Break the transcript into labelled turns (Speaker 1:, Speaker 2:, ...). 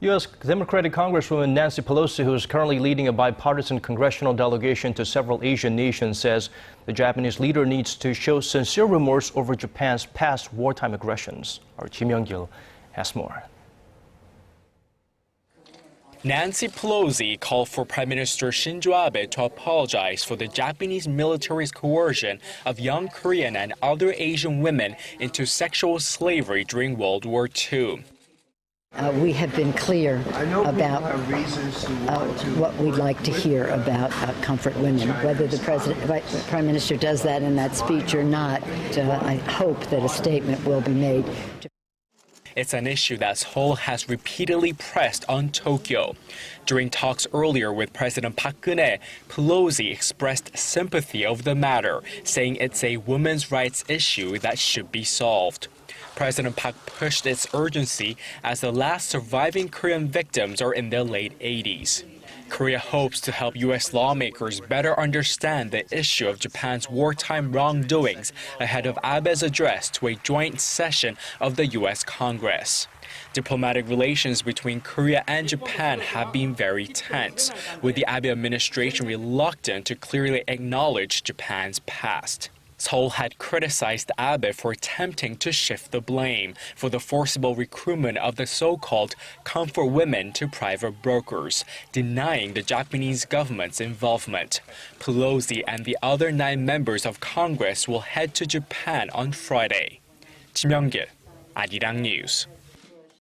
Speaker 1: U.S. Democratic Congresswoman Nancy Pelosi, who is currently leading a bipartisan congressional delegation to several Asian nations, says the Japanese leader needs to show sincere remorse over Japan's past wartime aggressions. Our Ji Myung has more.
Speaker 2: Nancy Pelosi called for Prime Minister Shinzo Abe to apologize for the Japanese military's coercion of young Korean and other Asian women into sexual slavery during World War II.
Speaker 3: We have been clear about what we'd like to hear about comfort women. Whether the Prime Minister does that in that speech or not, I hope that a statement will be made.
Speaker 2: It's an issue that Seoul has repeatedly pressed on Tokyo. During talks earlier with President Park Geun, Pelosi expressed sympathy over the matter, saying it's a women's rights issue that should be solved. President Park pushed its urgency as the last surviving Korean victims are in their late 80s. Korea hopes to help U.S. lawmakers better understand the issue of Japan's wartime wrongdoings ahead of Abe's address to a joint session of the U.S. Congress. Diplomatic relations between Korea and Japan have been very tense, with the Abe administration reluctant to clearly acknowledge Japan's past. Seoul had criticized Abe for attempting to shift the blame for the forcible recruitment of the so-called comfort women to private brokers, denying the Japanese government's involvement. Pelosi and the other 9 members of Congress will head to Japan on Friday. Ji Myung, Arirang News.